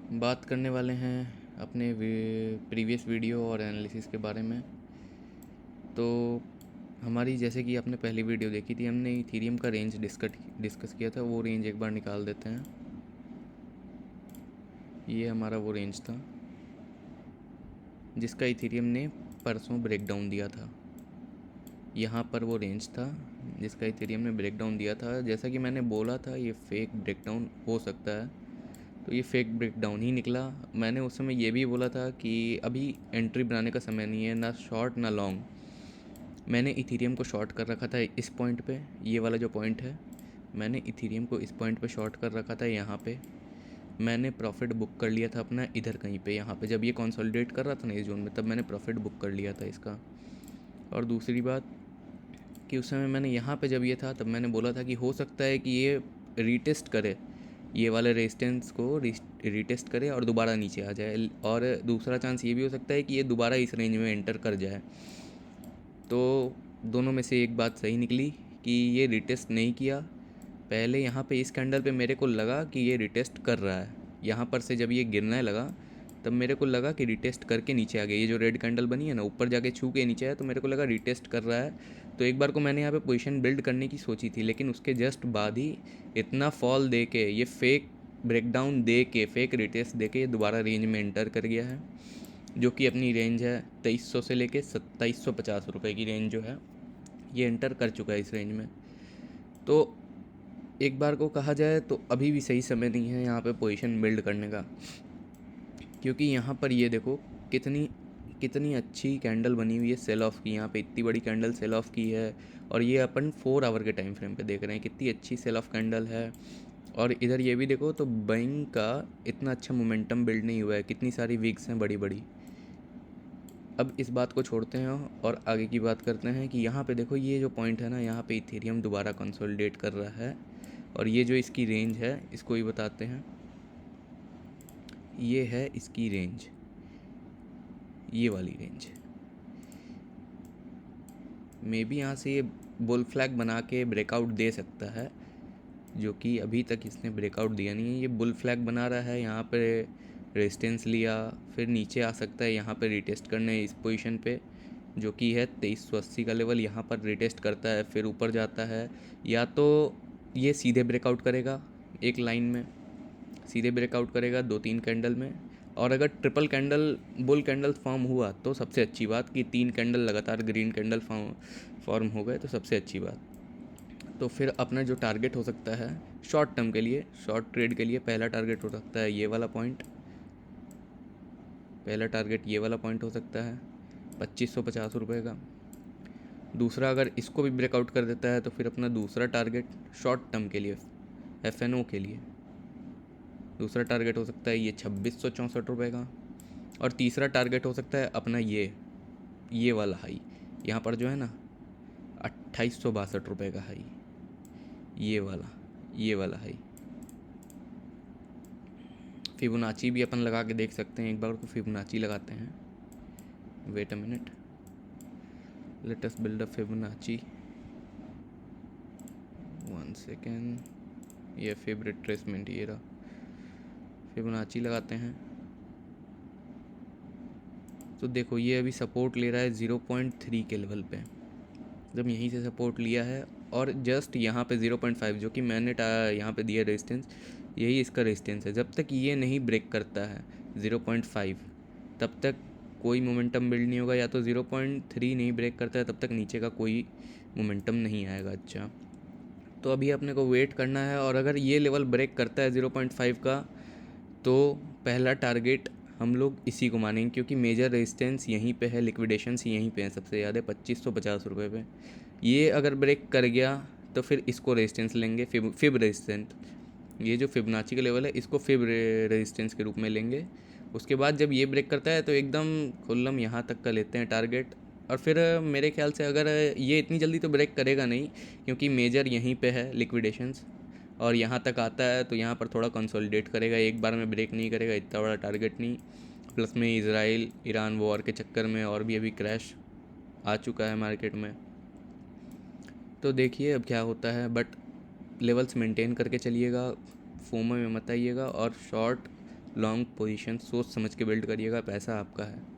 बात करने वाले हैं अपने प्रीवियस वीडियो और एनालिसिस के बारे में। तो हमारी जैसे कि आपने पहली वीडियो देखी थी, हमने इथीरियम का रेंज डिस्कस किया था। वो रेंज एक बार निकाल देते हैं। ये हमारा वो रेंज था जिसका इथीरियम ने परसों ब्रेकडाउन दिया था। यहाँ पर वो रेंज था जिसका इथेरियम ने ब्रेकडाउन दिया था। जैसा कि मैंने बोला था, ये फेक ब्रेकडाउन हो सकता है, तो ये फेक ब्रेकडाउन ही निकला। मैंने उस समय ये भी बोला था कि अभी एंट्री बनाने का समय नहीं है, ना शॉर्ट ना लॉन्ग। मैंने इथेरियम को शॉर्ट कर रखा था इस पॉइंट पे, ये वाला जो पॉइंट है, मैंने इथेरियम को इस पॉइंट पे शॉर्ट कर रखा था। यहाँ पे मैंने प्रॉफिट बुक कर लिया था अपना इधर कहीं पे, यहाँ पे जब ये कंसोलिडेट कर रहा था ना इस जोन में, तब मैंने प्रॉफिट बुक कर लिया था इसका। और दूसरी बात कि उस समय मैंने यहाँ पे जब ये था, तब मैंने बोला था कि हो सकता है कि ये रीटेस्ट करे, ये वाले रेजिस्टेंस को रीटेस्ट करे और दोबारा नीचे आ जाए। और दूसरा चांस ये भी हो सकता है कि ये दोबारा इस रेंज में एंटर कर जाए। तो दोनों में से एक बात सही निकली कि ये रिटेस्ट नहीं किया। पहले यहाँ पे इस कैंडल पे मेरे को लगा कि ये रिटेस्ट कर रहा है। यहाँ पर से जब ये गिरने लगा, तब मेरे को लगा कि रिटेस्ट करके नीचे आ गया। ये जो रेड कैंडल बनी है ना, ऊपर जाके छू के नीचे आया, तो मेरे को लगा रिटेस्ट कर रहा है। तो एक बार को मैंने यहाँ पे पोजीशन बिल्ड करने की सोची थी, लेकिन उसके जस्ट बाद ही इतना फॉल दे के, ये फेक ब्रेकडाउन दे के, फेक रिटेस्ट दे के ये दोबारा रेंज में एंटर कर गया है, जो कि अपनी रेंज है 2300 से लेके 2750 रुपये की रेंज जो है, ये एंटर कर चुका है इस रेंज में। तो एक बार को कहा जाए तो अभी भी सही समय नहीं है यहाँ पे पोजीशन बिल्ड करने का, क्योंकि यहाँ पर ये देखो कितनी कितनी अच्छी कैंडल बनी हुई है सेल ऑफ की। यहाँ पे इतनी बड़ी कैंडल सेल ऑफ की है, और ये अपन 4 आवर के टाइम फ्रेम पे देख रहे हैं, कितनी अच्छी सेल ऑफ कैंडल है। और इधर ये भी देखो तो बाइंग का इतना अच्छा मोमेंटम बिल्ड नहीं हुआ है, कितनी सारी विक्स हैं बड़ी बड़ी। अब इस बात को छोड़ते हैं और आगे की बात करते हैं कि यहाँ पे देखो ये जो पॉइंट है ना, यहाँ पे इथेरियम दोबारा कंसोलिडेट कर रहा है, और ये जो इसकी रेंज है इसको ही बताते हैं। ये है इसकी रेंज, ये वाली रेंज। मे बी यहाँ से ये बुल फ्लैग बना के ब्रेकआउट दे सकता है, जो कि अभी तक इसने ब्रेकआउट दिया नहीं है। ये बुल फ्लैग बना रहा है, यहाँ पे रेजिस्टेंस लिया, फिर नीचे आ सकता है यहाँ पे रिटेस्ट करने इस पोजीशन पे, जो कि है 2380 का लेवल। यहाँ पर रिटेस्ट करता है, फिर ऊपर जाता है, या तो ये सीधे ब्रेकआउट करेगा एक लाइन में, सीधे ब्रेकआउट करेगा 2-3 कैंडल में। और अगर triple candle bull candle form हुआ तो सबसे अच्छी बात, कि 3 कैंडल लगातार ग्रीन कैंडल फॉर्म हो गए तो सबसे अच्छी बात। तो फिर अपना जो टारगेट हो सकता है शॉर्ट टर्म के लिए, शॉर्ट ट्रेड के लिए, पहला टारगेट हो सकता है ये वाला पॉइंट, पहला टारगेट ये वाला पॉइंट हो सकता है 2550 रुपये का। दूसरा, अगर इसको भी ब्रेकआउट कर देता है तो फिर अपना दूसरा टारगेट शॉर्ट टर्म के लिए, FNO के लिए, दूसरा टारगेट हो सकता है ये 2664 रुपये का। और तीसरा टारगेट हो सकता है अपना ये वाला हाई, यहाँ पर जो है ना 2862 रुपये का हाई, ये वाला हाई। फिबोनाची भी अपन लगा के देख सकते हैं। एक बार को फिबोनाची लगाते हैं। Wait a minute, let us build a Fibonacci, 1 second. ये फेवरेट ट्रेसमेंट ये रहा, फिबोनाची लगाते हैं। तो देखो ये अभी सपोर्ट ले रहा है 0.3 के लेवल पे, जब यहीं से सपोर्ट लिया है, और जस्ट यहाँ पे 0.5 जो कि मैंने यहाँ पे दिया रेजिस्टेंस, यही इसका रेजिस्टेंस है। जब तक ये नहीं ब्रेक करता है 0.5, तब तक कोई मोमेंटम बिल्ड नहीं होगा। या तो 0.3 नहीं ब्रेक करता है, तब तक नीचे का कोई मोमेंटम नहीं आएगा। अच्छा, तो अभी अपने को वेट करना है। और अगर ये लेवल ब्रेक करता है 0.5 का, तो पहला टारगेट हम लोग इसी को मानेंगे, क्योंकि मेजर रेजिस्टेंस यहीं पे है, लिक्विडेशंस यहीं पे हैं सबसे ज़्यादा 2550 रुपये पे। ये अगर ब्रेक कर गया तो फिर इसको रेजिस्टेंस लेंगे, फिब रेजिस्टेंस, ये जो फिबनाची का लेवल है इसको फिब रेजिस्टेंस के रूप में लेंगे। उसके बाद जब ये ब्रेक करता है तो एकदम खुल्लम यहाँ तक का लेते हैं टारगेट। और फिर मेरे ख्याल से अगर ये इतनी जल्दी तो ब्रेक करेगा नहीं, क्योंकि मेजर यहीं पे है लिक्विडेशंस, और यहाँ तक आता है तो यहाँ पर थोड़ा कंसोलिडेट करेगा, एक बार में ब्रेक नहीं करेगा, इतना बड़ा टारगेट नहीं। प्लस में इजराइल ईरान वॉर के चक्कर में और भी अभी क्रैश आ चुका है मार्केट में। तो देखिए अब क्या होता है, बट लेवल्स मेंटेन करके चलिएगा, फोमो में मत आइएगा, और शॉर्ट लॉन्ग पोजीशन सोच समझ के बिल्ड करिएगा, पैसा आपका है।